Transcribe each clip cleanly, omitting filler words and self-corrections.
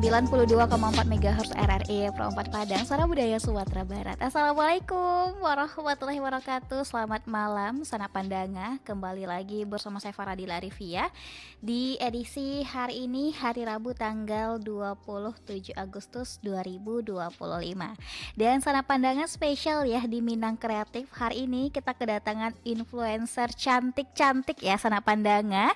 92,4 MHz RRI Pro 4 Padang, Suara Budaya Sumatera Barat. Assalamualaikum warahmatullahi wabarakatuh. Selamat malam Sanak Pandanga. Kembali lagi bersama saya Faradila Arifia di edisi hari ini, hari Rabu tanggal 27 Agustus 2025. Dan Sanak Pandanga spesial ya di Minang Kreatif. Hari ini kita kedatangan influencer cantik-cantik ya Sanak Pandanga.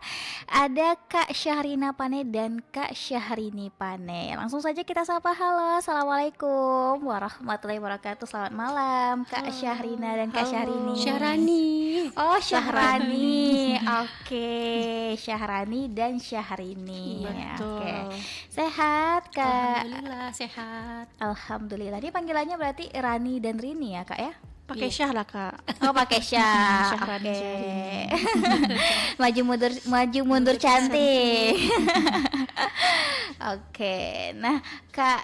Ada Kak Syahrina Pane dan Kak Syahrini Pane. Langsung saja kita sapa. Halo, assalamualaikum warahmatullahi wabarakatuh. Selamat malam Kak Syahrina dan Kak Syahrini. Syahrani. Oh, Syahrani. Oke, Syahrani dan Syahrini. Betul. Oke. Sehat Kak? Alhamdulillah sehat. Alhamdulillah. Ini panggilannya berarti Rani dan Rini ya Kak ya? Pakai syah lah Kak. Oh, pakai Syah. Syahrani, Oke. Syahrini. maju mundur cantik. Oke. Nah, Kak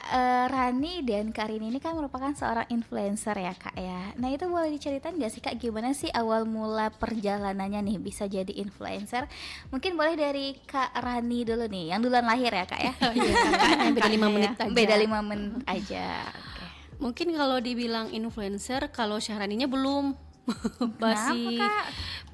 Rani dan Kak Rini ini kan merupakan seorang influencer ya Kak ya. Nah, itu boleh diceritain gak sih Kak gimana sih awal mula perjalanannya nih bisa jadi influencer? Mungkin boleh dari Kak Rani dulu nih, yang duluan lahir ya Kak ya. Iya, kakaknya beda 5 menit aja. Beda 5 menit aja. Oke. Mungkin kalau dibilang influencer, kalau Syahraninya belum. masih Kenapa, Kak?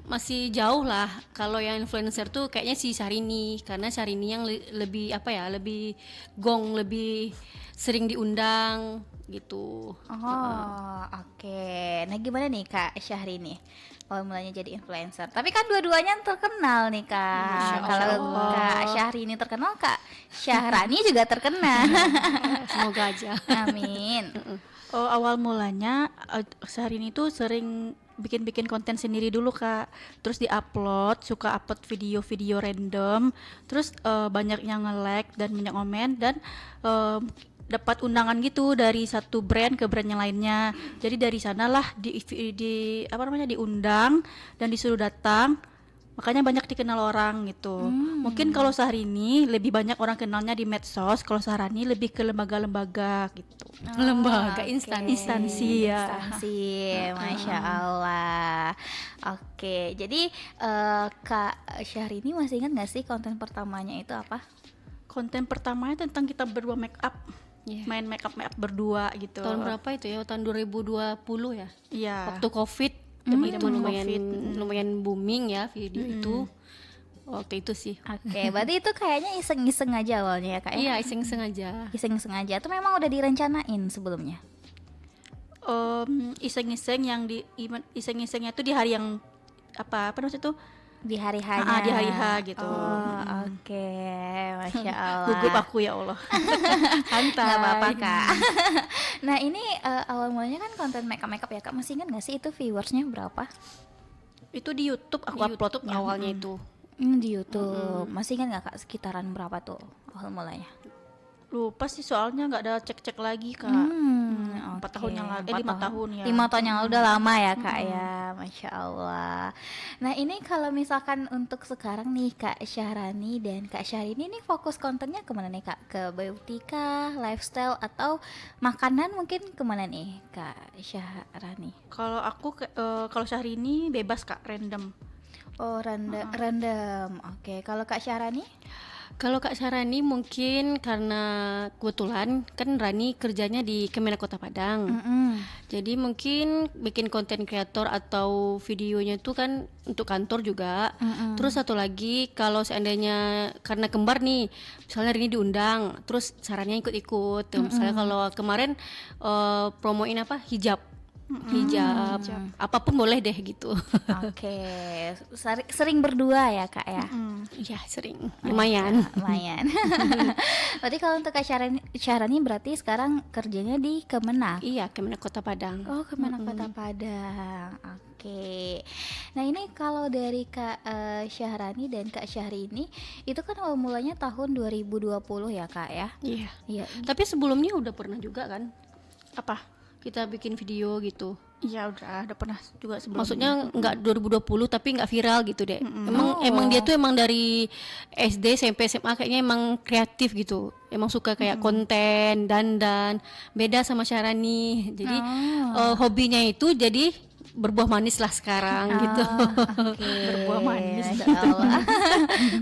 masih jauh lah. Kalau yang influencer tuh kayaknya si Syahrini, karena Syahrini yang lebih apa ya, lebih gong, lebih sering diundang gitu. Oh, oke. Nah, gimana nih Kak Syahrini? Awal mulanya jadi influencer. Tapi kan dua-duanya terkenal nih Kak. Masya Kalau Allah. Kak Syahrini terkenal, Kak Syahrani juga terkenal. Semoga aja. Amin. Oh, awal mulanya Syahrini tuh sering bikin konten sendiri dulu Kak. Terus diupload, suka upload video-video random. Terus banyak yang nge-like dan banyak komen dan dapat undangan gitu dari satu brand ke brand yang lainnya. Jadi dari sanalah diundang dan disuruh datang. Makanya banyak dikenal orang gitu. Mungkin kalau Syahrini lebih banyak orang kenalnya di medsos, kalau Syahrani lebih ke lembaga-lembaga gitu. Lembaga, oke. instansi ya. Instansi, Masya Allah. Oke, jadi Kak Syahrini masih ingat gak sih konten pertamanya itu apa? Konten pertamanya tentang kita berdua make up. Iya. Main make up berdua gitu. Tahun berapa itu ya? Tahun 2020 ya? Iya. Waktu Covid. Zaman Itu Covid. lumayan booming ya video itu. Waktu itu sih. Oke, berarti itu kayaknya iseng-iseng aja awalnya ya Kak ya? Iya, iseng-iseng aja. Iseng-iseng aja. Itu memang udah direncanain sebelumnya? Iseng-isengnya tuh di hari yang apa maksudnya tuh Di hari hanya di hari H gitu. Oh, oke. Masya Allah. Gugup aku ya Allah. Nggak apa-apa Kak. Nah, ini awal mulanya kan konten makeup ya Kak. Masih ingat nggak sih itu viewersnya berapa? Itu di YouTube aku Di upload YouTube awalnya itu. Di YouTube. Masih ingat nggak Kak sekitaran berapa tuh awal mulanya? Lupa sih soalnya nggak ada cek cek-lagi Kak. 4 Oke. tahun yang lalu 5 tahun ya. 5 tahun yang lalu udah lama ya Kak ya. Masya Allah. Nah, ini kalau misalkan untuk sekarang nih Kak Syahrani dan Kak Syahrini ini fokus kontennya kemana nih Kak? Ke beauty kah, lifestyle atau makanan mungkin kemana nih Kak Syahrani? Kalau aku kalau Syahrini bebas Kak, random. Oh, random. Oke, kalau Kak Syahrani? Kalau Kak Syarani mungkin karena kebetulan kan Rani kerjanya di Kemenak Kota Padang. Jadi mungkin bikin konten kreator atau videonya itu kan untuk kantor juga. Terus satu lagi kalau seandainya karena kembar nih, misalnya Rini diundang, terus sarannya ikut-ikut. Misalnya kalau kemarin promoin apa hijab. Hijab, apapun boleh deh gitu. Oke, sering berdua ya Kak ya? Iya sering, lumayan. Lumayan. Berarti kalau untuk Kak Syahrani berarti sekarang kerjanya di Kemenak? Iya, Kemenak Kota Padang. Oh, Kemenak Kota Padang. Oke. Nah, ini kalau dari Kak Syahrani dan Kak Syahrini itu kan awal mulanya tahun 2020 ya Kak ya? Iya. Iya. Tapi sebelumnya udah pernah juga kan Apa? kita bikin video gitu. Iya udah pernah juga sebelumnya. Maksudnya nggak 2020 tapi nggak viral gitu deh. Emang dia tuh emang dari SD, SMP, SMA kayaknya emang kreatif gitu. Emang suka kayak konten, dandan. Beda sama Syarani. Jadi hobinya itu jadi berbuah manis lah sekarang gitu. Oke. Berbuah manis. Masya Allah.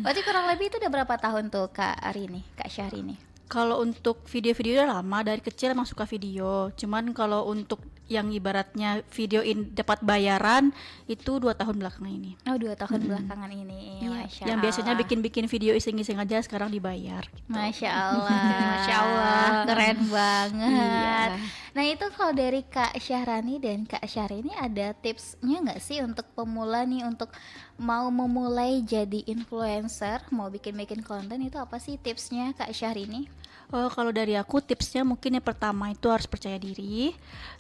Berarti kurang lebih itu udah berapa tahun tuh Kak Arini, Kak Syahrini? Kalau untuk video-video udah lama, dari kecil emang suka video. Cuman kalau untuk yang ibaratnya videoin dapat bayaran itu 2 tahun belakangan ini. Oh, 2 tahun belakangan ini. Iya, Masya yang biasanya Allah. bikin-bikin video iseng-iseng aja sekarang dibayar gitu. Masya Allah. Masya Allah. Keren banget. Iya. Nah, itu kalau dari Kak Syahrani dan Kak Syahrini ada tipsnya nggak sih untuk pemula nih, untuk mau memulai jadi influencer, mau bikin-bikin konten, itu apa sih tipsnya Kak Syahrini? Kalau dari aku tipsnya mungkin yang pertama itu harus percaya diri.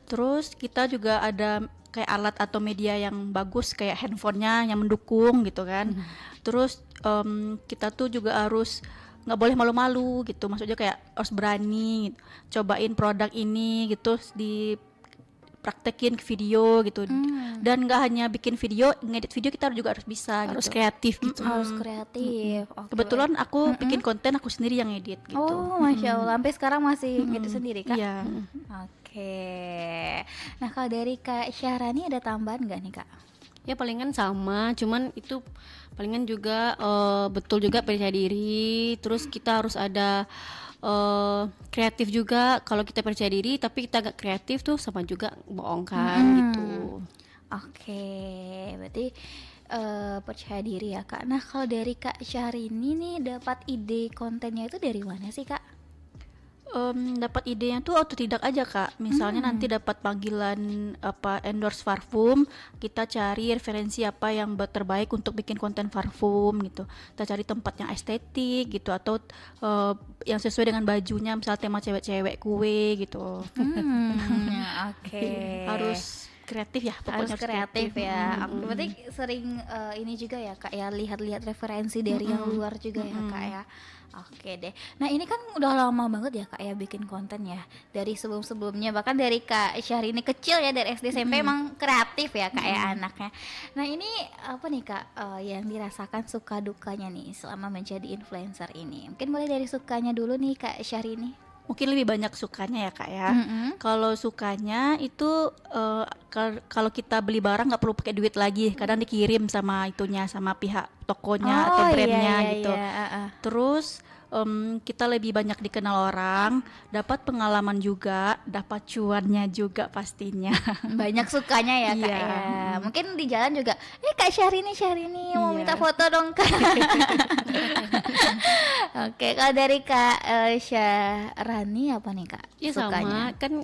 Terus kita juga ada kayak alat atau media yang bagus kayak handphonenya yang mendukung gitu kan. Terus kita tuh juga harus nggak boleh malu-malu gitu. Maksudnya kayak harus berani gitu. Cobain produk ini gitu, dipraktekin ke video gitu. Dan nggak hanya bikin video, ngedit video kita juga harus bisa Harus gitu. kreatif gitu. Harus kreatif. Oke. Kebetulan aku bikin konten aku sendiri yang edit gitu. Oh, Masya Allah. Sampai sekarang masih ngedit sendiri, Kak? Iya. Oke. Nah, kalau dari Kak Syahrani ada tambahan nggak nih, Kak? Ya palingan sama, cuman itu palingan juga betul juga percaya diri. Terus kita harus ada kreatif juga. Kalau kita percaya diri tapi kita gak kreatif tuh sama juga bohong kan gitu. Oke, berarti percaya diri ya, Kak. Nah, kalau dari Kak Syahrini nih, dapat ide kontennya itu dari mana sih, Kak? Dapat idenya tuh otodidak aja Kak. Misalnya nanti dapat panggilan endorse parfum, kita cari referensi apa yang terbaik untuk bikin konten parfum gitu. Kita cari tempat yang estetik gitu, atau yang sesuai dengan bajunya, misalnya tema cewek-cewek kue gitu. Oke. Harus kreatif ya, pokoknya Harus kreatif ya. Oke, berarti sering ini juga ya, Kak, ya, lihat-lihat referensi dari yang luar juga ya, Kak, ya. Oke deh. Nah, ini kan udah lama banget ya, Kak, ya, bikin konten ya. Dari sebelum-sebelumnya, bahkan dari Kak Syahrini kecil ya, dari SD SMP emang kreatif ya, Kak, ya, anaknya. Nah, ini apa nih, Kak, yang dirasakan suka dukanya nih selama menjadi influencer ini? Mungkin mulai dari sukanya dulu nih, Kak Syahrini. Mungkin lebih banyak sukanya ya Kak ya. Kalau sukanya itu kalau kita beli barang nggak perlu pakai duit lagi, kadang dikirim sama itunya, sama pihak tokonya atau brandnya gitu. Terus kita lebih banyak dikenal orang, dapat pengalaman juga, dapat cuannya juga pastinya. Banyak sukanya ya, Kak, Iya. ya. Mungkin di jalan juga, Kak Syahrini mau Iya. minta foto dong, Kak. Oke, kalau dari Kak Syahrani apa nih, Kak, Ya sukanya? sama kan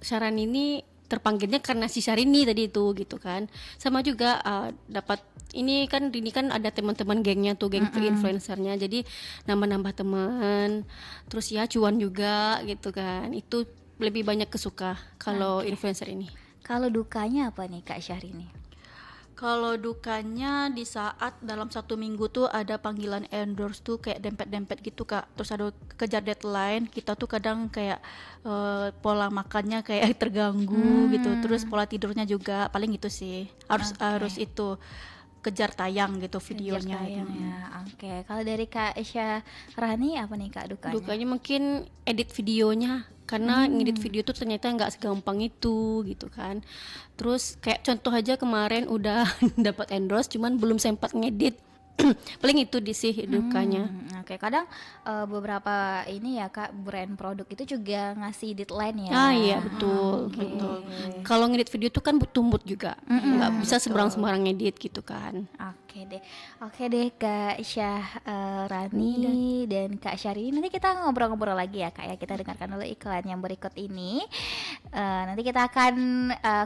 Syahrini ini terpanggilnya karena si Syahrini tadi itu gitu kan. Sama juga dapat ini kan ada teman-teman gengnya tuh, geng influencernya. Jadi nambah-nambah teman. Terus ya cuan juga gitu kan. Itu lebih banyak kesuka kalau influencer ini. Kalau dukanya apa nih, Kak Syahrini? Kalau dukanya di saat dalam 1 minggu tuh ada panggilan endorse tuh kayak dempet-dempet gitu Kak. Terus ada kejar deadline, kita tuh kadang kayak pola makannya kayak terganggu gitu. Terus pola tidurnya juga, paling itu sih. Harus itu kejar tayang gitu videonya. Tayang ya. Oke, kalau dari Kak Syahrani apa nih, Kak, dukanya? Dukanya mungkin edit videonya, karena ngedit video tuh ternyata nggak segampang itu gitu kan. Terus kayak contoh aja kemarin udah dapat endorse cuman belum sempat ngedit. Paling itu sih dukanya. Oke, kadang beberapa ini ya, Kak, brand produk itu juga ngasih deadline ya. Iya betul. Betul. Kalau ngedit video tuh kan butuh mood juga, nggak bisa sembarang-sembarang ngedit gitu kan. Oke deh Kak Syahrani dan Kak Syahrini. Nanti kita ngobrol-ngobrol lagi ya, Kak, ya. Kita dengarkan dulu iklan yang berikut ini. Nanti kita akan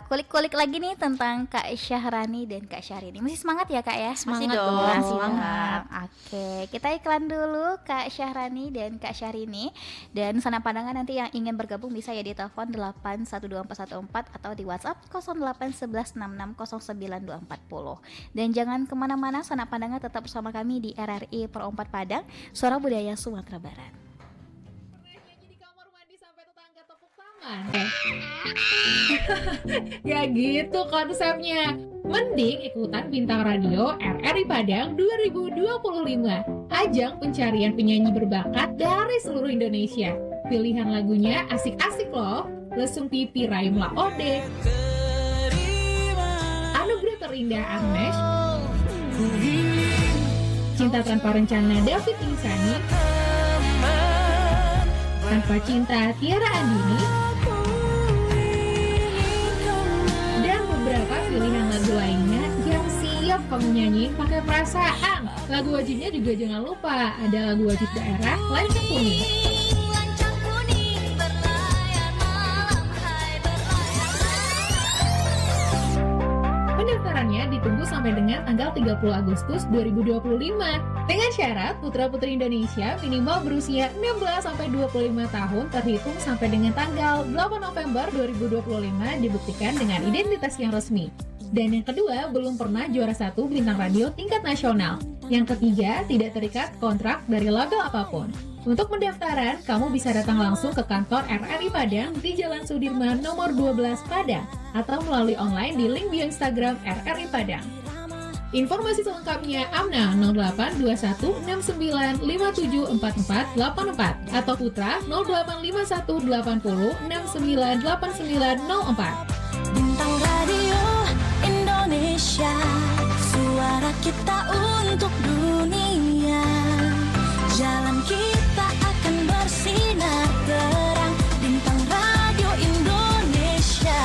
kulik-kulik lagi nih tentang Kak Syahrani dan Kak Syahrini. Masih semangat ya, Kak, ya? Masih Masih dong. semangat. Oke, kita iklan dulu Kak Syahrani dan Kak Syahrini. Dan sana pandangan nanti yang ingin bergabung bisa ya di telepon 8121414 atau di WhatsApp 0811660924. Dan jangan kemana-mana, sana pandangan tetap bersama kami di RRI Pro 4 Padang, Suara Budaya Sumatera Barat. Di kamar mandi sampai tetangga tepuk tangan. Ya gitu konsepnya. Mending ikutan Bintang Radio RRI Padang 2025. Ajang pencarian penyanyi berbakat dari seluruh Indonesia. Pilihan lagunya asik-asik loh. Lesung Pipi Raim Laode, Anugerah Terindah Agnes, Cinta Tanpa Rencana David Insani, Tanpa Cinta Tiara Andini, dan beberapa pilihan lagu lainnya yang siap kamu nyanyiin pakai perasaan. Lagu wajibnya juga jangan lupa, ada lagu wajib daerah Lancang Kuning. Pendaftarannya ditunggu sampai dengan tanggal 30 Agustus 2025. Dengan syarat putra-putri Indonesia minimal berusia 16-25 tahun terhitung sampai dengan tanggal 8 November 2025 dibuktikan dengan identitas yang resmi. Dan yang kedua, belum pernah juara 1 bintang radio tingkat nasional. Yang ketiga, tidak terikat kontrak dari label apapun. Untuk pendaftaran, kamu bisa datang langsung ke kantor RRI Padang di Jalan Sudirman nomor 12 Padang atau melalui online di link bio Instagram RRI Padang. Informasi selengkapnya Amna 082169574484 atau Putra 085180698904. Bintang Radio Indonesia, suara kita untuk dunia. Jalan kita akan bersinar terang. Bintang Radio Indonesia.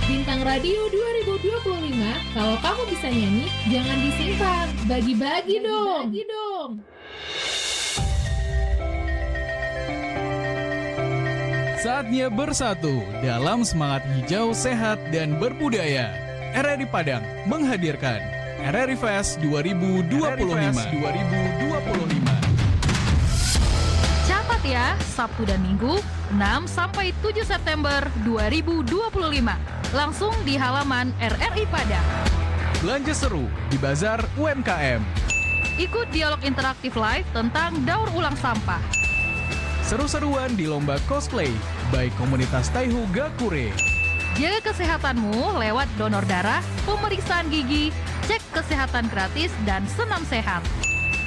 Bintang Radio 2025, kalau kamu bisa nyanyi, jangan disimpan, bagi-bagi dong. Saatnya bersatu dalam semangat hijau, sehat, dan berbudaya. RRI Padang menghadirkan RRI Fest 2025. Catat ya, Sabtu dan Minggu 6-7 September 2025. Langsung di halaman RRI Padang. Belanja seru di Bazar UMKM. Ikut dialog interaktif live tentang daur ulang sampah. Seru-seruan di lomba cosplay, baik komunitas Taihu Gakure. Jaga kesehatanmu lewat donor darah, pemeriksaan gigi, cek kesehatan gratis, dan senam sehat.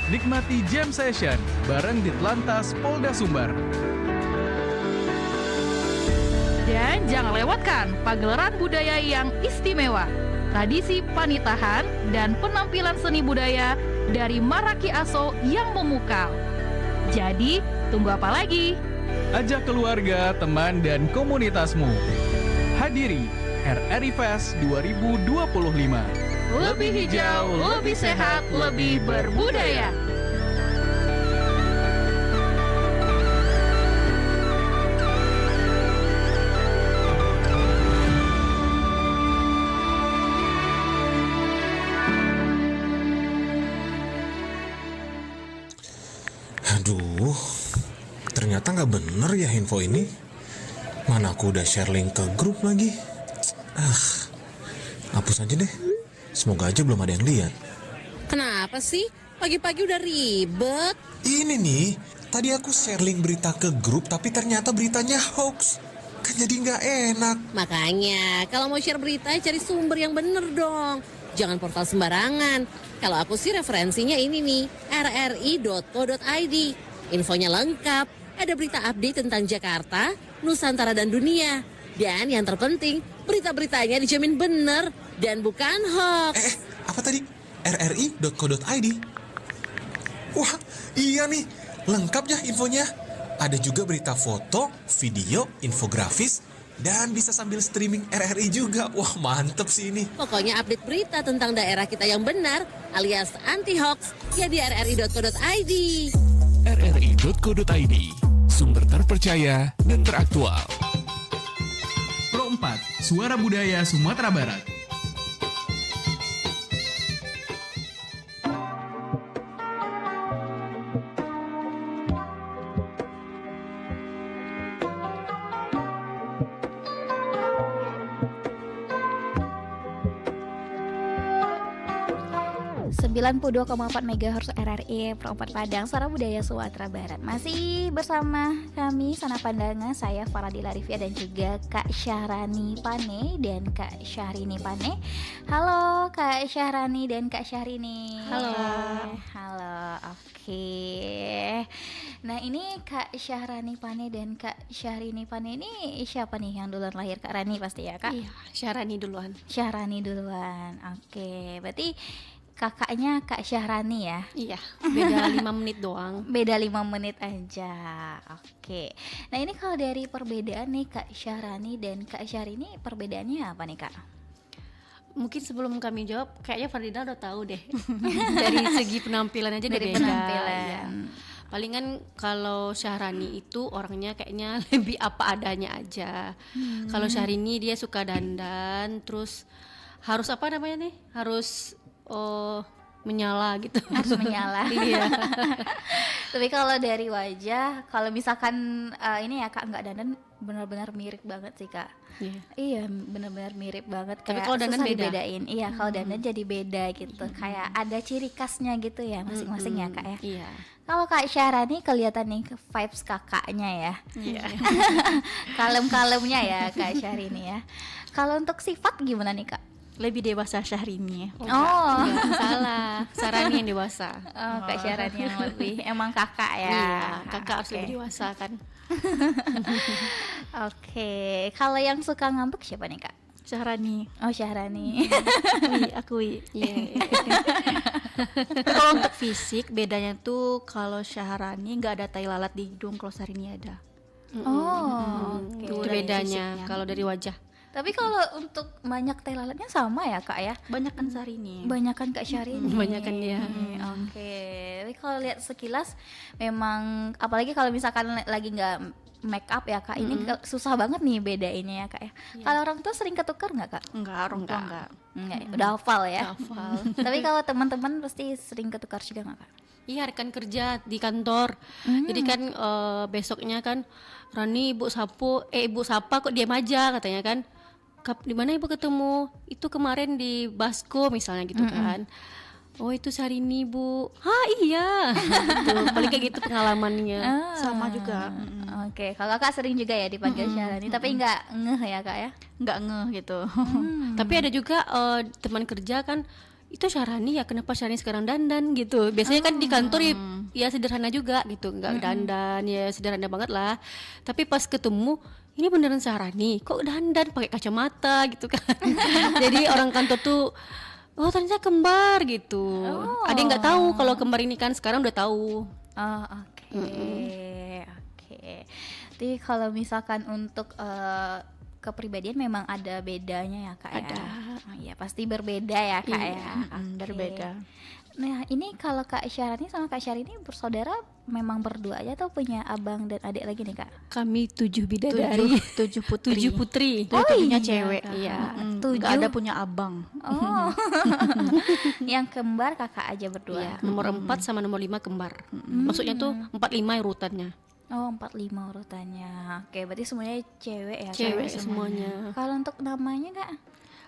Nikmati jam session bareng Ditlantas Polda Sumbar. Dan jangan lewatkan pagelaran budaya yang istimewa, tradisi panitahan, dan penampilan seni budaya dari Maraki Aso yang memukau. Jadi, tunggu apa lagi? Ajak keluarga, teman, dan komunitasmu. Hadiri RRI Fest 2025. Lebih hijau, lebih sehat, lebih berbudaya. Aduh, ternyata nggak bener ya info ini. Mana aku udah share link ke grup lagi. Hapus aja deh. Semoga aja belum ada yang lihat. Kenapa sih? Pagi-pagi udah ribet. Ini nih, tadi aku share link berita ke grup tapi ternyata beritanya hoax. Kan jadi nggak enak. Makanya, kalau mau share berita cari sumber yang bener dong. Jangan portal sembarangan. Kalau aku sih referensinya ini nih, rri.co.id. Infonya lengkap, ada berita update tentang Jakarta, Nusantara dan dunia. Dan yang terpenting, berita-beritanya dijamin bener dan bukan hoax. Apa tadi? rri.co.id. Wah, iya nih, lengkap ya infonya. Ada juga berita foto, video, infografis, dan bisa sambil streaming RRI juga. Wah, mantep sih ini. Pokoknya update berita tentang daerah kita yang benar alias anti-hoax ya di rri.co.id. rri.co.id, sumber terpercaya dan teraktual. Pro 4, Suara Budaya Sumatera Barat. Sembilan 92,4 MHz RRI Pro 4 Padang, Suara Budaya Sumatera Barat. Masih bersama kami Sana Pandangan, saya Faradila Rifia dan juga Kak Syahrani Pane dan Kak Syahrini Pane. Halo Kak Syahrani dan Kak Syahrini. Halo, oke. Nah ini Kak Syahrani Pane dan Kak Syahrini Pane ini siapa nih yang duluan lahir? Kak Rani pasti ya Kak? Iya, Syahrani duluan. Syahrani duluan, oke. Berarti kakaknya Kak Syahrani ya. Iya, beda 5 menit doang. Beda 5 menit aja. Oke. Nah, ini kalau dari perbedaan nih Kak Syahrani dan Kak Syahrini, perbedaannya apa nih Kak? Mungkin sebelum kami jawab, kayaknya Fardina udah tahu deh. Dari segi penampilan aja Dari udah beda. penampilan. Iya. Palingan kalau Syahrani itu orangnya kayaknya lebih apa adanya aja. Kalau Syahrini dia suka dandan, terus harus apa namanya nih? Harus menyala gitu. Harus menyala. Iya. Tapi kalau dari wajah, kalau misalkan ini ya Kak nggak dandan, benar-benar mirip banget sih Kak. Iya. Iya, benar-benar mirip banget. Tapi Kayak kalau dandan susah beda. dibedain. Iya, kalau dandan jadi beda gitu. Kayak ada ciri khasnya gitu ya masing-masing ya Kak ya. Iya. Kalau Kak Syahrani kelihatan nih vibes kakaknya ya. Iya. Kalem-kalemnya ya Kak Syahrini ya. Kalau untuk sifat gimana nih Kak? Lebih dewasa Syahrini. Oh, Salah. Sarani yang dewasa. oh Kak Syahrani yang lebih emang kakak ya. Iya, kakak harus Oke. lebih dewasa kan. Oke, kalau yang suka ngambek siapa nih Kak? Syahrani. Oh Syahrani. Akui. Iya. Kalau untuk fisik bedanya tuh kalau Syahrani nggak ada tai lalat di hidung, kalau Syahrini ada. Oh, oke. Itu Dari bedanya fisiknya. kalau dari wajah. Tapi kalau untuk banyak tai lalatnya sama ya Kak ya? Banyak kan Syahrini. Banyakan Kak Syahrini. Banyakan dia. Oke. Tapi kalau lihat sekilas memang apalagi kalau misalkan lagi nggak make up ya Kak, ini susah banget nih bedainnya ya Kak ya. Kalau orang tua sering ketukar nggak Kak? Enggak, orang tua enggak. Enggak, udah hafal ya. Hafal. Tapi kalau teman-teman pasti sering ketukar juga nggak Kak? Iya, rekan kerja di kantor. Jadi kan besoknya kan Rani ibu sapa kok diam aja katanya kan. Di mana ibu ketemu? Itu kemarin di Basko misalnya gitu kan. Oh itu Syahrini bu. Hah iya. Gitu. Paling kayak gitu pengalamannya. Sama juga. Oke, kalau Kakak sering juga ya dipanggil Syahrani, tapi nggak ngeh ya Kak ya? Enggak ngeh gitu. Tapi ada juga teman kerja kan, itu Syahrani ya, kenapa Syahrani sekarang dandan gitu. Biasanya kan di kantor ya sederhana juga gitu, nggak dandan ya sederhana banget lah. Tapi pas ketemu ini beneran Syahrani, kok dandan pakai kacamata gitu kan. Jadi orang kantor tuh oh ternyata kembar gitu. Ada yang nggak tahu kalau kembar ini kan, sekarang udah tahu. Oh oke. Oke. Jadi kalau misalkan untuk kepribadian memang ada bedanya ya Kak ya? Ada. Oh, iya pasti berbeda ya Kak ya? Oke. Berbeda. Nah ini kalau Kak Syahrani sama Kak Syahrini bersaudara memang berdua aja atau punya abang dan adik lagi nih Kak? Kami 7 bidadari, 7 putri. 7 putri. Tujuhnya iya. cewek. Iya. Enggak ada punya abang. Oh. Yang kembar kakak aja berdua. Iya, nomor 4 sama nomor 5 kembar. Maksudnya tuh 4-5 urutannya. Oh 45 urutannya. Oke berarti semuanya cewek ya? Cewek Kak? semuanya. Kalau untuk namanya Kak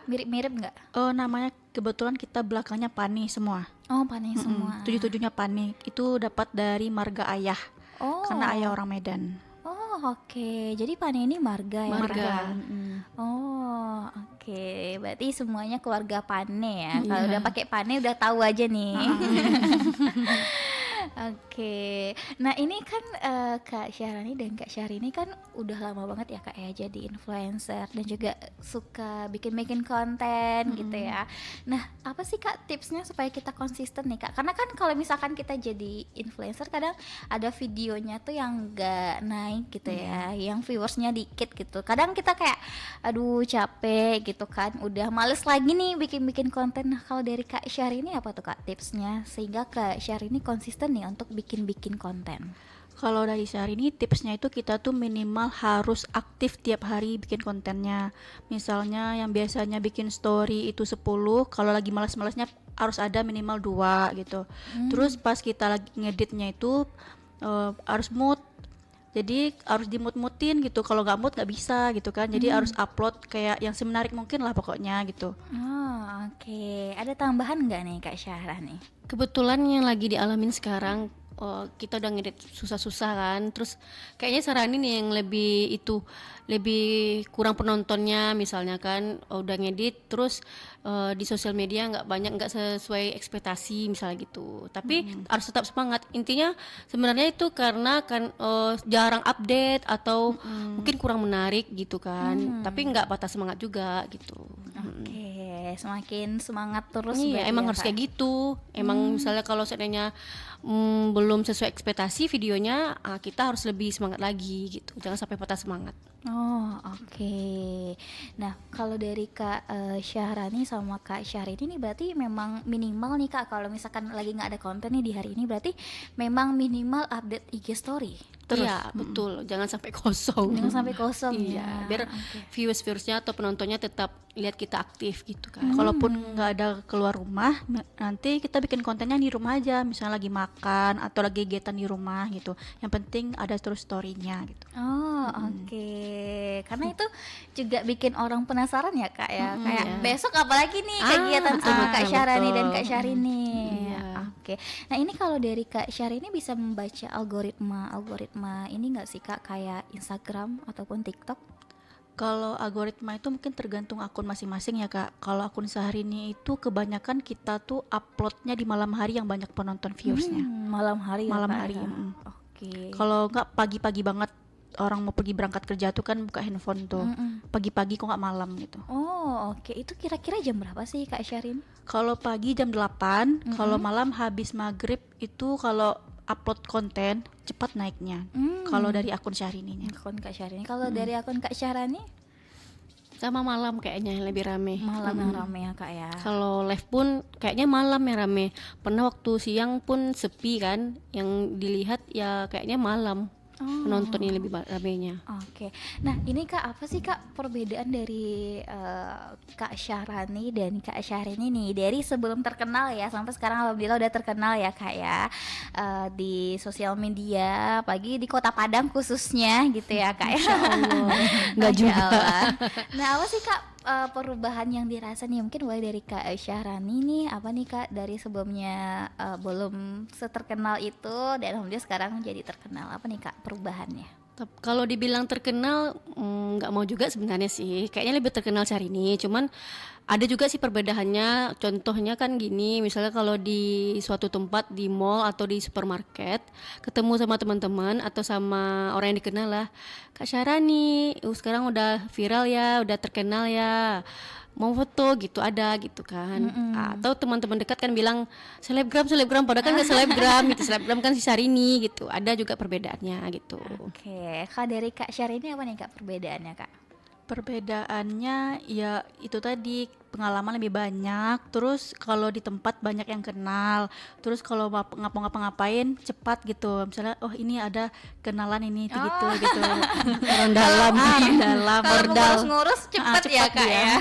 mirip-mirip nggak? Namanya kebetulan kita belakangnya Pani semua. Oh Pani semua. 7-7-nya Pani. Itu dapat dari marga ayah. Oh. Karena ayah orang Medan. Oh oke. Jadi Pani ini marga ya? Marga. Oh oke. Berarti semuanya keluarga Pane ya. Kalau udah pakai Pane udah tahu aja nih. Oke. Nah ini kan Kak Syahrani dan Kak Syahrini kan udah lama banget ya Kak ya jadi influencer dan juga suka bikin-bikin konten gitu ya. Nah apa sih Kak tipsnya supaya kita konsisten nih Kak? Karena kan kalau misalkan kita jadi influencer kadang ada videonya tuh yang gak naik gitu ya, yang viewersnya dikit gitu. Kadang kita kayak aduh capek gitu kan, udah males lagi nih bikin-bikin konten. Nah kalau dari Kak Syahrini apa tuh Kak tipsnya sehingga Kak Syahrini konsisten nih untuk bikin-bikin konten? Kalau dari Syahrini tipsnya itu kita tuh minimal harus aktif tiap hari bikin kontennya. Misalnya yang biasanya bikin story itu 10, kalau lagi malas-malasnya harus ada minimal 2 gitu. Terus pas kita lagi ngeditnya itu harus mood. Jadi harus dimut-mutin gitu. Kalau nggak mood nggak bisa gitu kan. Jadi harus upload kayak yang semenarik mungkin lah pokoknya gitu. Oh oke. Ada tambahan nggak nih Kak Syahrani? Kebetulan yang lagi dialamin sekarang, kita udah ngedit susah-susah kan, terus kayaknya Syahrani nih yang lebih kurang penontonnya misalnya kan, udah ngedit terus di sosial media nggak sesuai ekspektasi misalnya gitu, tapi harus tetap semangat. Intinya sebenarnya itu karena kan jarang update atau mungkin kurang menarik gitu kan, tapi nggak patah semangat juga gitu. Oke, semakin semangat terus. Iya, berarti emang ya, harus Kak? kayak gitu. Emang misalnya kalau seandainya belum sesuai ekspektasi videonya, kita harus lebih semangat lagi gitu. Jangan sampai patah semangat. Oh, oke. Nah, kalau dari Kak Syahrani sama Kak Syahrini nih berarti memang minimal nih Kak, kalau misalkan lagi nggak ada konten nih di hari ini berarti memang minimal update IG story. Iya, betul. Jangan sampai kosong. Jangan sampai kosong Iya, ya. biar Oke. viewers-viewersnya atau penontonnya tetap lihat kita aktif gitu kan. Kalaupun nggak ada keluar rumah, nanti kita bikin kontennya di rumah aja, misalnya lagi makan atau lagi kegiatan di rumah gitu. Yang penting ada terus story-nya gitu. Oh, oke. Karena itu juga bikin orang penasaran ya Kak ya. Kayak iya. besok apalagi nih kegiatan sama Kak betul. Syarani dan Kak Syahrini. Iya. Oke. Nah, ini kalau dari Kak Syahrini bisa membaca algoritma ini nggak sih Kak, kayak Instagram ataupun TikTok? Kalau algoritma itu mungkin tergantung akun masing-masing ya Kak. Kalau akun Syahrini itu kebanyakan kita tuh uploadnya di malam hari yang banyak penonton viewersnya. Malam hari ya Malam Kak, hari, ya? mm. Oke. Kalau nggak pagi-pagi banget orang mau pergi berangkat kerja tuh kan buka handphone tuh. Pagi-pagi kok nggak malam gitu. Oh, oke. Itu kira-kira jam berapa sih Kak Syahrini? Kalau pagi jam 8, kalau malam habis maghrib itu kalau upload konten cepat naiknya. Kalau dari akun Syahrini-nya. Akun Kak Syahrini. Kalau dari akun Kak Syahrani Sama malam kayaknya yang lebih rame. malam yang rame ya Kak ya. Kalau live pun kayaknya malam yang rame. Pernah waktu siang pun sepi kan, yang dilihat ya kayaknya malam. Penonton yang lebih ramenya. Oke. Nah, ini Kak, apa sih Kak perbedaan dari Kak Syahrani dan Kak Syahrini nih dari sebelum terkenal ya sampai sekarang alhamdulillah udah terkenal ya Kak ya, di sosial media, apalagi di Kota Padang khususnya gitu ya Kak ya. Insya Allah. Nggak Masya juga. Allah. Nah, apa sih Kak perubahan yang dirasa nih, mungkin mulai dari Kak Syahrani nih, apa nih Kak dari sebelumnya belum seterkenal itu dan alhamdulillah sekarang jadi terkenal, apa nih Kak perubahannya? Kalau dibilang terkenal, nggak mau juga sebenarnya sih. Kayaknya lebih terkenal Syahrini. Cuman ada juga sih perbedaannya. Contohnya kan gini, misalnya kalau di suatu tempat, di mall atau di supermarket, ketemu sama teman-teman atau sama orang yang dikenal lah, Kak Syahrani, sekarang udah viral ya, udah terkenal ya, mau foto gitu, ada gitu kan. Atau teman-teman dekat kan bilang selebgram padahal kan nggak selebgram gitu. Selebgram kan si Syahrini gitu. Ada juga perbedaannya gitu. Oke, Kak dari Kak Syahrini apa nih Kak perbedaannya Kak? Perbedaannya ya itu tadi, pengalaman lebih banyak, terus kalau di tempat banyak yang kenal, terus kalau ngapa-ngapain cepat gitu, misalnya oh ini ada kenalan ini gitu gitu. Orang dalam. Dalam Kalau ngurus-ngurus cepet ya cepet Kak dia. ya.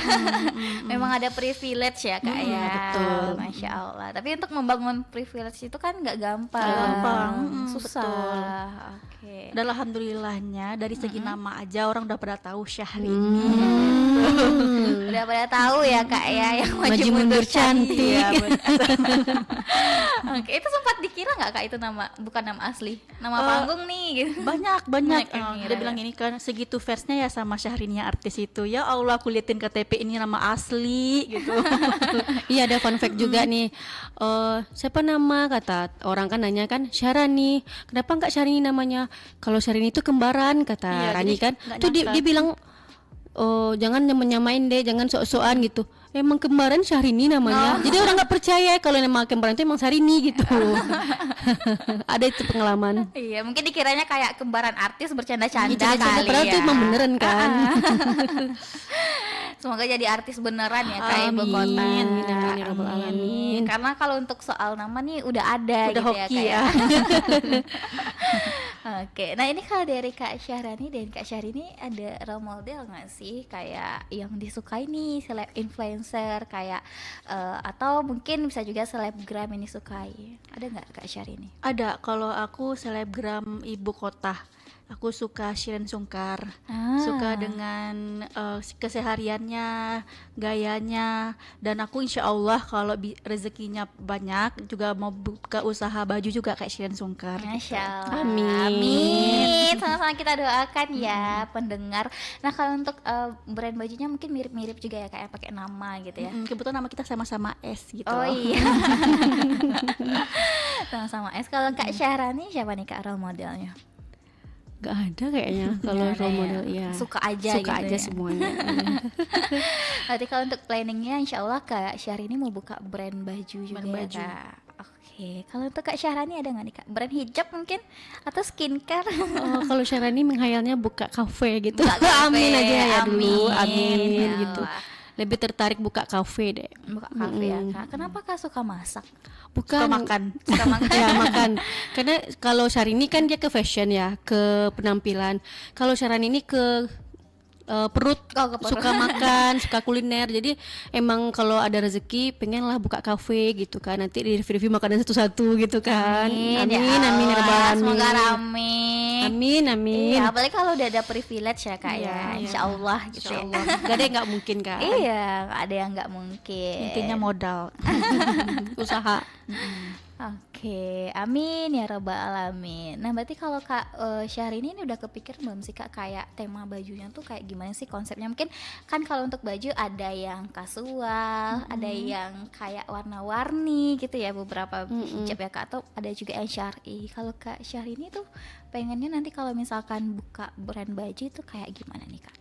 Memang ada privilege ya Kak ya. betul. Masya Allah. Tapi untuk membangun privilege itu kan nggak gampang. Nggak gampang, Susah. Oke. Dan alhamdulillahnya dari segi nama aja orang udah pada tahu Syahrini. Udah pada tahu ya Kak ya yang Maju mundur cantik. Iya, Oke, itu sempat dikira nggak Kak itu nama bukan nama asli, nama panggung nih gitu. banyak Banyak yang dia ngira bilang ya. ini kan segitu fansnya ya sama Syahrini artis itu, ya Allah aku liatin KTP ini nama asli gitu. Iya, ada fun fact juga nih. Siapa nama, kata orang kan nanya kan, Syahrani. Kenapa nggak Syahrini namanya? Kalau Syahrini itu kembaran, kata Iya, Rani jadi kan. nggak Tuh dia nyangka. bilang jangan nyamain deh, jangan sok-sokan gitu. Emang kembaran Syahrini namanya. Jadi orang nggak percaya kalau nama kembaran itu emang Syahrini gitu. Ada itu pengalaman. Iya, mungkin dikiranya kayak kembaran artis bercanda-canda Bercanda-canda, kali padahal ya. itu emang beneran kan. Semoga jadi artis beneran ya Kak Ibu Amin. Kota. Amin, ya Rabbal Alamin. Karena kalau untuk soal nama nih udah ada Udah gitu hoki ya ya. Kak ya. Oke, nah ini kalau dari Kak Syahrani dan Kak Syahrini ada role model nggak sih kayak yang disukai nih seleb influencer kayak atau mungkin bisa juga selebgram yang disukai, ada nggak Kak Syahrini? Ada, kalau aku selebgram ibu kota. Aku suka Shireen Sungkar, suka dengan kesehariannya, gayanya, dan aku insya Allah kalau rezekinya banyak juga mau buka usaha baju juga kayak Shireen Sungkar. Masya Allah. Amin. Amin. Sama-sama kita doakan ya pendengar. Nah kalau untuk brand bajunya mungkin mirip-mirip juga ya kayak pakai nama gitu ya. Kebetulan nama kita sama-sama S gitu. Oh iya. Sama-sama S. Kalau Kak Syahrani siapa nih Kak role modelnya? Gak ada kayaknya kalau Nggak ada role ya. model ya. Suka aja Suka gitu aja ya. semuanya. Berarti kalau untuk planningnya insya Allah Kak Syahrini mau buka brand baju juga Brand ya baju. Kak. Oke, kalau untuk Kak Syahrani ada nggak nih Kak? Brand hijab mungkin atau skincare? Oh, kalau Syarani menghayalnya buka kafe gitu. Buka kafe, Amin aja ya dulu. amin. Amin Ya gitu. Allah. Lebih tertarik buka kafe deh. Buka kafe ya Kak. Kenapa Kak suka masak? Bukan Suka makan. Suka makan? ya makan. Karena kalau Syahrini kan dia ke fashion ya, ke penampilan. Kalau Syarani ini ke perut, Oh, ke perut. suka makan, suka kuliner. Jadi emang kalau ada rezeki pengen lah buka kafe gitu kan. Nanti di review makanan satu-satu gitu kan. Amin, Amin, ya amin, ya Allah. rabbal alamin. Semoga rame. Amin, amin. Iya, apalagi kalau udah ada privilege ya Kak ya, Iya, insya Allah gitu ya. Insyaallah. Gak ada yang nggak mungkin kan. Iya, nggak ada yang nggak mungkin. Intinya modal. Usaha. Oke, amin ya rabbal alamin. Nah, berarti kalau Kak Syahrini ini udah kepikir belum sih Kak kayak tema bajunya tuh kayak gimana sih konsepnya? Mungkin kan kalau untuk baju ada yang kasual, ada yang kayak warna-warni gitu ya, beberapa hijab ya Kak, atau ada juga yang syar'i. Kalau Kak Syahrini tuh pengennya nanti kalau misalkan buka brand baju itu kayak gimana nih Kak?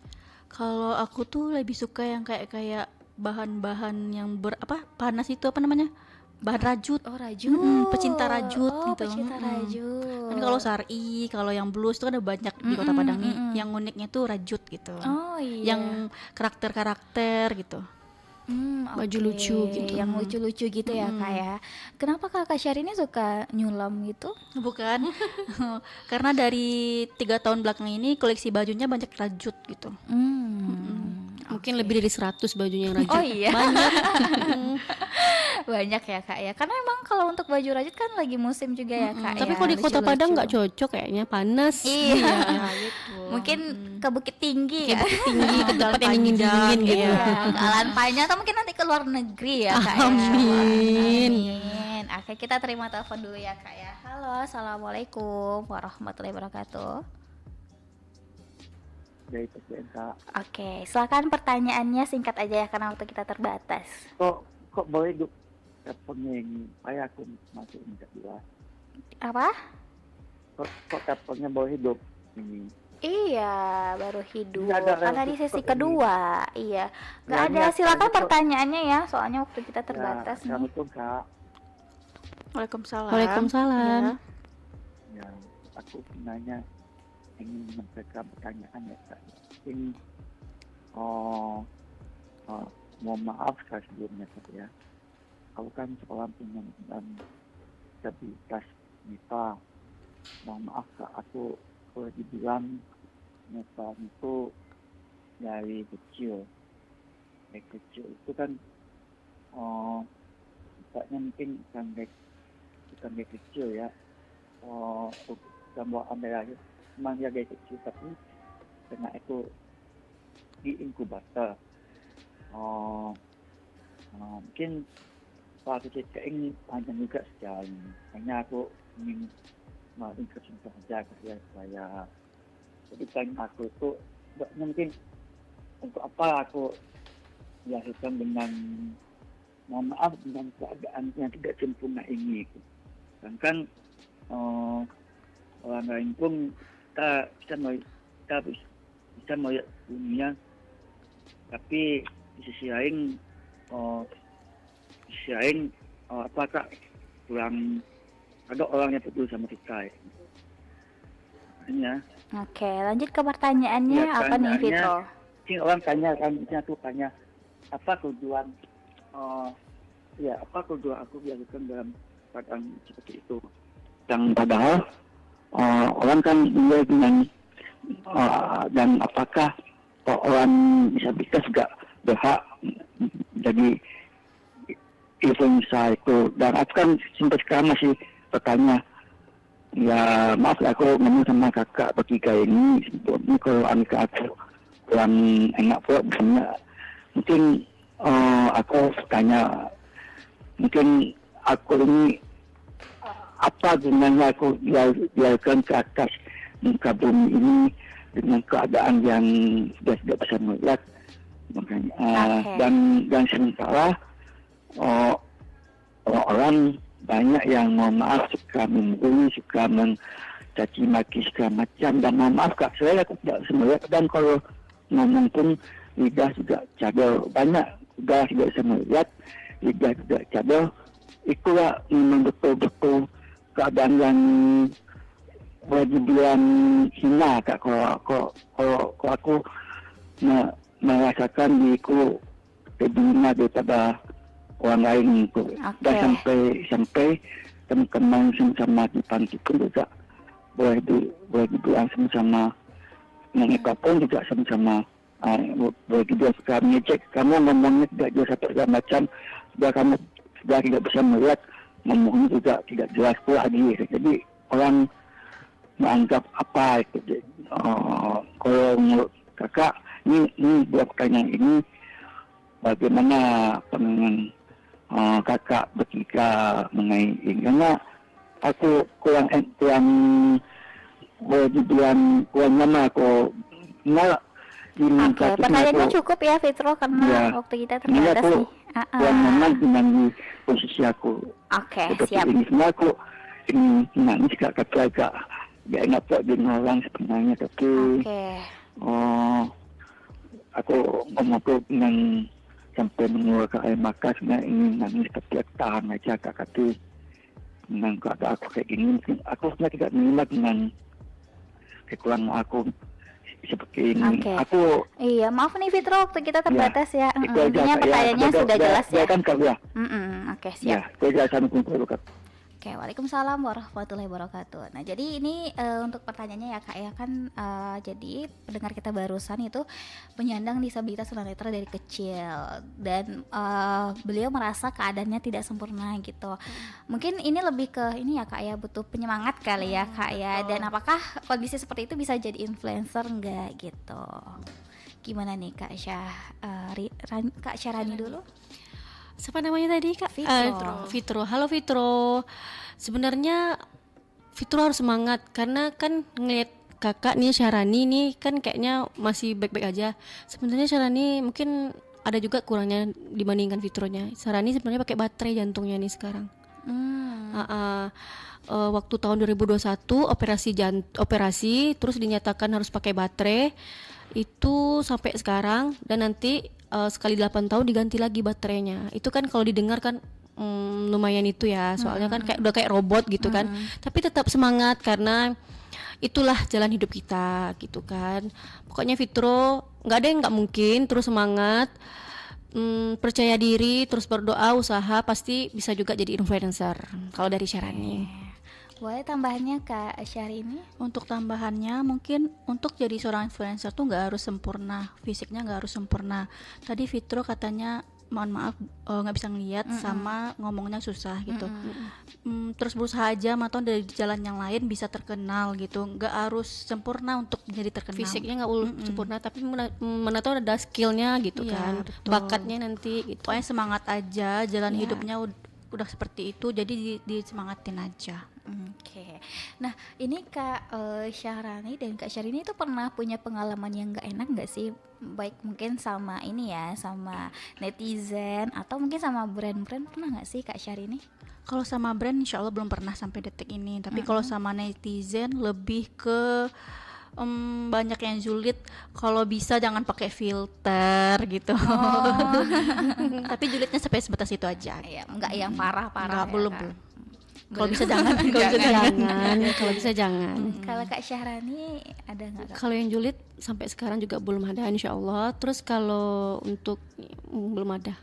Kalau aku tuh lebih suka yang kayak bahan-bahan yang panas itu apa namanya? Bahan rajut. Oh, rajut. Pecinta rajut Oh, gitu. pecinta rajut. Kan kalau syar'i, kalau yang blues itu kan ada banyak di Kota Padang nih. Yang uniknya tuh rajut gitu. Oh iya. Yang karakter-karakter gitu. Baju Oke. lucu gitu. Yang lucu-lucu gitu ya Kak ya. Kenapa Kak Syahrini suka nyulam gitu? Bukan. Karena dari 3 tahun belakang ini koleksi bajunya banyak rajut gitu. Mungkin lebih dari 100 bajunya yang rajut. Oh iya. Banyak. Banyak ya Kak ya. Karena emang kalau untuk baju rajut kan lagi musim juga ya Kak. Tapi ya, kalau di Kota lucu-lucu. Padang nggak cocok kayaknya, panas. Iya. gitu. Mungkin ke Bukit Tinggi ya. Tinggi ke tempat yang dingin-dingin gitu. Iya, ke Alan Panjang atau mungkin nanti ke luar negeri ya Kak ya. Amin. Amin. Oke, kita terima telepon dulu ya Kak ya. Halo, assalamualaikum warahmatullahi wabarakatuh. Dari Kak. Oke, silakan pertanyaannya singkat aja ya karena waktu kita terbatas. Kok boleh hidup teleponnya ini? Supaya aku masuk minta dua. Apa? Kok teleponnya boleh hidup ini? Iya, baru hidup. Nggak ada Karena di yang sesi suka kedua. Iya. Nggak Nggak ada. ada, Silakan Kak. pertanyaannya ya, soalnya waktu kita terbatas nih. Assalamualaikum Kak. Waalaikumsalam. Waalaikumsalam. Ya, aku sebenarnya ingin menyampaikan pertanyaan ya Kak. Ini mohon maaf Kak sebelumnya Kak ya. Aku kan sekolah penyandang disabilitas MIPA. Mohon maaf Kak, aku boleh dibilang MIPA itu dari kecil. Dari kecil itu kan misalnya mungkin bukan dari kecil ya. Bawaan dari memang dia dari kecil, tapi karena itu di inkubator. Mungkin kalau aku cerita ini panjang juga sejarahnya. Hanya aku ingin mengingatkan saja supaya jadi tanya aku itu mungkin untuk apa aku dilahirkan dengan, mohon maaf, dengan keadaan yang tidak sempurna ini. Sedangkan orang lain pun kita bisa melihat dunia, tapi di sisi lain apakah kurang ada orang yang peduli sama kita ya. Oke, lanjut ke pertanyaannya Ya, apa nih Fitro? Mungkin orang tanya kan, misalnya aku tanya apa tujuan apa tujuan aku dilakukan dalam keadaan seperti itu. Yang padahal orang kan mulai dengan dan apakah orang disabilitas juga berhak jadi influencer itu. Dan aku kan sampai sekarang masih bertanya, ya maaf aku ngomong sama kakak bertiga ini kalau anak aku kurang enak pula misalnya, mungkin aku tanya, mungkin aku ini apa gunanya aku dilakukan ke atas muka bumi ini dengan keadaan yang sudah tidak bisa melihat, makanya dan sementara orang banyak yang mohon maaf suka membuli, suka caci maki segala macam. Dan maaf Kak, saya tidak semuanya, dan kalau ngomong pun lidah juga cadel, banyak juga tidak bisa melihat, lidah juga cadel. Itulah memang betul-betul keadaan yang boleh dibilang hina Kak, kalau aku merasakan diriku lebih hina daripada orang lain itu. Dan sampai teman-teman sama di panti pun juga boleh dibilang sama-sama mereka pun juga sama-sama boleh dibilang suka mengecek kamu ngomongnya tidak jelas atau segala macam, kamu sudah tidak bisa melihat ngomongnya juga tidak jelas pula lagi. Jadi orang menganggap apa itu. Kalau menurut Kakak ini dua pertanyaan ini, bagaimana pandangan Kakak bertiga mengenai ini? Karena aku kurang boleh dibilang kurang nyaman aku nggak pertanyaannya cukup ya Fitro, karena waktu kita terbatas nih. Kurang nyaman dengan di posisi aku. Siap. Ini semua aku ingin nangis Kak, tapi agak gak enak buat dengan orang sebenarnya, tapi aku ngomong tuh dengan sampai mengeluarkan air mata, sebenarnya ingin nangis tapi aku tahan aja Kak. Tapi dengan keadaan aku kayak gini, aku sebenarnya tidak menerima dengan kekurangan aku seperti ini. Iya, maaf nih Fitro, waktu kita terbatas ya. Intinya pertanyaannya sudah jelas ya. Siap. Ya, itu aja Assalamualaikum. Waalaikumsalam warahmatullahi wabarakatuh. Nah, jadi ini untuk pertanyaannya ya Kak ya, kan jadi pendengar kita barusan itu penyandang disabilitas tunanetra dari kecil, dan beliau merasa keadaannya tidak sempurna gitu. Mungkin ini lebih ke ini ya Kak ya, butuh penyemangat kali ya Kak ya. Dan apakah kondisi seperti itu bisa jadi influencer enggak gitu? Gimana nih Kak Kak Syahrani dulu? Siapa namanya tadi Kak? Fitro. Halo Fitro. Sebenarnya Fitro harus semangat, karena kan ngeliat Kakak nih Syahrani nih kan kayaknya masih baik-baik aja. Sebenarnya Syahrani mungkin ada juga kurangnya dibandingkan Fitronya. Syahrani sebenarnya pakai baterai jantungnya nih sekarang. Waktu tahun 2021 operasi terus dinyatakan harus pakai baterai itu sampai sekarang, dan nanti sekali 8 tahun diganti lagi baterainya. Itu kan kalau didengar kan lumayan itu ya, soalnya kan udah kayak robot gitu kan. Tapi tetap semangat, karena itulah jalan hidup kita gitu kan. Pokoknya Fitro nggak ada yang nggak mungkin, terus semangat, percaya diri, terus berdoa, usaha, pasti bisa juga jadi influencer kalau dari Syahrani. Boleh tambahannya Kak Syahrini? Untuk tambahannya mungkin untuk jadi seorang influencer tuh nggak harus sempurna, fisiknya nggak harus sempurna. Tadi Fitro katanya mohon maaf nggak bisa ngeliat sama ngomongnya susah gitu. Terus berusaha aja, atau dari jalan yang lain bisa terkenal gitu. Nggak harus sempurna untuk menjadi terkenal. Fisiknya nggak sempurna, tapi mana tahu ada skillnya gitu kan, betul. Bakatnya nanti gitu. Pokoknya semangat aja, jalan hidupnya udah seperti itu, jadi disemangatin aja. Nah ini Kak Syahrani dan Kak Syahrini itu pernah punya pengalaman yang nggak enak nggak sih, baik mungkin sama ini ya, sama netizen atau mungkin sama brand-brand, pernah nggak sih Kak Syahrini? Kalau sama brand insya Allah belum pernah sampai detik ini, tapi kalau sama netizen lebih ke banyak yang julid, kalau bisa jangan pakai filter gitu. Tapi julidnya sampai sebatas itu aja. Ya, enggak yang parah-parah. Belum. Kalau bisa jangan. Kalau bisa jangan. Kalau Kak Syahrani ada nggak? Kalau yang julid sampai sekarang juga belum ada, insya Allah. Terus kalau untuk belum ada.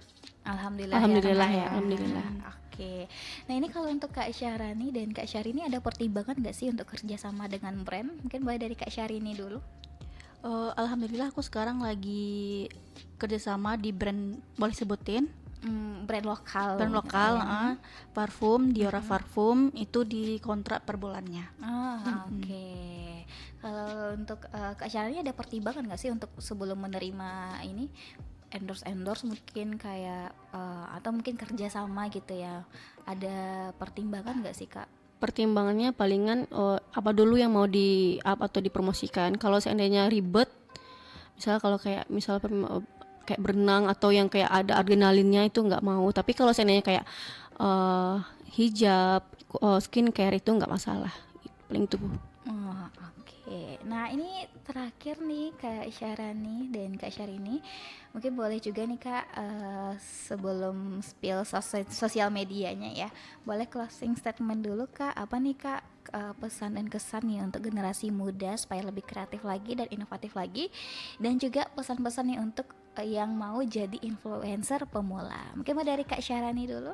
Alhamdulillah ya. Alhamdulillah. Nah ini kalau untuk Kak Syahrani dan Kak Syahrini ada pertimbangan nggak sih untuk kerjasama dengan brand? Mungkin boleh dari Kak Syahrini dulu. Alhamdulillah aku sekarang lagi kerjasama di brand, boleh sebutin? Brand lokal. Parfum, Diora Parfum itu di kontrak per bulannya. Kalau untuk Kak Syahrani ada pertimbangan nggak sih untuk sebelum menerima ini endorse mungkin kayak atau mungkin kerjasama gitu ya, ada pertimbangan nggak sih Kak? Pertimbangannya palingan apa dulu yang mau di up atau dipromosikan. Kalau seandainya ribet, misalnya kalau kayak kayak berenang atau yang kayak ada adrenalinnya, itu nggak mau. Tapi kalau seandainya kayak hijab, skincare itu nggak masalah. Paling itu Oh, oke. Nah, ini terakhir nih Kak Syahrani dan Kak Syahrini. Mungkin boleh juga nih Kak, sebelum spill sosial medianya ya. Boleh closing statement dulu Kak. Apa nih Kak, pesan dan kesan nih untuk generasi muda supaya lebih kreatif lagi dan inovatif lagi, dan juga pesan-pesan nih untuk yang mau jadi influencer pemula. Mungkin mau dari Kak Syahrani dulu.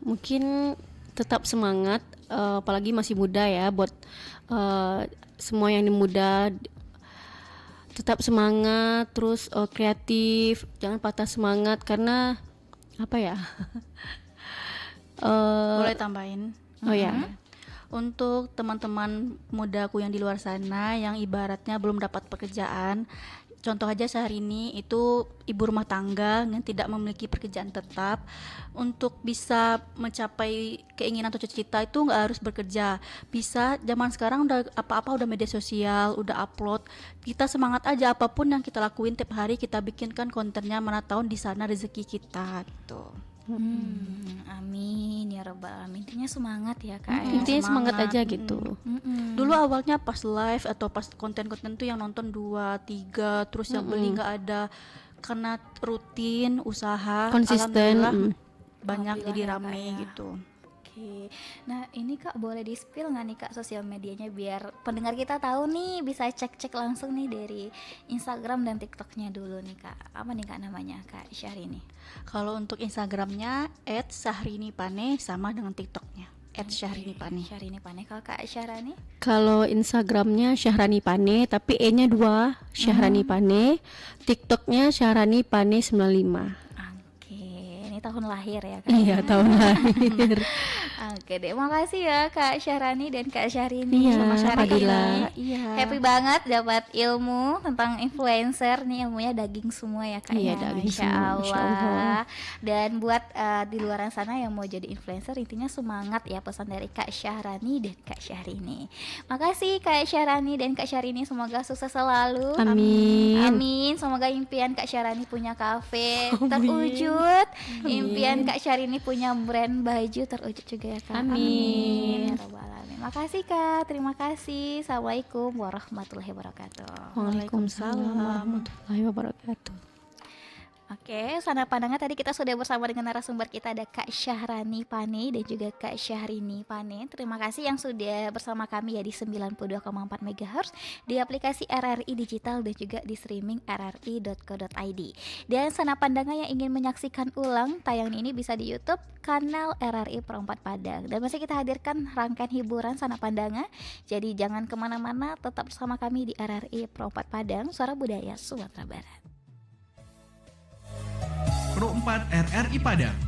Mungkin tetap semangat, apalagi masih muda ya, buat semua yang muda tetap semangat, terus kreatif, jangan patah semangat karena apa ya? Boleh tambahin? Oh ya. Untuk teman-teman mudaku yang di luar sana yang ibaratnya belum dapat pekerjaan, contoh aja Syahrini itu ibu rumah tangga yang tidak memiliki pekerjaan tetap. Untuk bisa mencapai keinginan atau cita-cita itu nggak harus bekerja. Bisa, zaman sekarang udah apa-apa udah media sosial, udah upload. Kita semangat aja, apapun yang kita lakuin tiap hari kita bikinkan kontennya, mana tahun di sana rezeki kita gitu. Amin ya rabbal alamin. Intinya semangat ya Kak. Intinya semangat aja gitu. Dulu awalnya pas live atau pas konten-konten tuh yang nonton 2-3 terus yang beli nggak ada, karena rutin usaha Konsisten. alhamdulillah banyak Alhamdulillah jadi ya, Kak, rame ya. gitu. Oke. Nah, ini Kak boleh di-spill nggak nih Kak sosial medianya biar pendengar kita tahu nih, bisa cek-cek langsung nih dari Instagram dan TikToknya dulu nih Kak. Apa nih Kak namanya Kak Syahrini? Kalau untuk Instagramnya @syahrinipane sama dengan TikToknya @syahrinipane. Syahrini Pane. Kalau Kak Syahrani? Kalau Instagramnya Syahrani Pane tapi E-nya 2, Syahrani Pane. TikToknya Syahrani Pane 95. Oke, ini tahun lahir ya Kak? Iya, tahun lahir. Oke deh, makasih ya Kak Syahrani dan Kak Syahrini. Iya, sama sharing Fadila. ini. Happy banget dapat ilmu tentang influencer nih, ilmunya daging semua ya Kak. Iya, ya. daging Masya semua, Allah. Masya Allah. Dan buat di luar sana yang mau jadi influencer, intinya semangat ya, pesan dari Kak Syahrani dan Kak Syahrini. Makasih Kak Syahrani dan Kak Syahrini, semoga sukses selalu. Amin. Amin. Semoga impian Kak Syahrani punya kafe terwujud. Impian Kak Syahrini punya brand baju terwujud juga ya Kak. Amin. Ya Rabbal alamin. Makasih Kak, terima kasih. Assalamualaikum warahmatullahi wabarakatuh. Waalaikumsalam warahmatullahi wabarakatuh. Oke, sana pandangan tadi kita sudah bersama dengan narasumber kita, ada Kak Syahrani Pane dan juga Kak Syahrini Pane. Terima kasih yang sudah bersama kami ya di 92,4 MHz di aplikasi RRI Digital dan juga di streaming rri.co.id. Dan sana pandangan yang ingin menyaksikan ulang tayangan ini bisa di YouTube kanal RRI Perempat Padang. Dan masih kita hadirkan rangkaian hiburan sana pandangan. Jadi jangan kemana-mana, tetap bersama kami di RRI Perempat Padang, Suara Budaya Sumatera Barat. Pro 4 RRI Padang.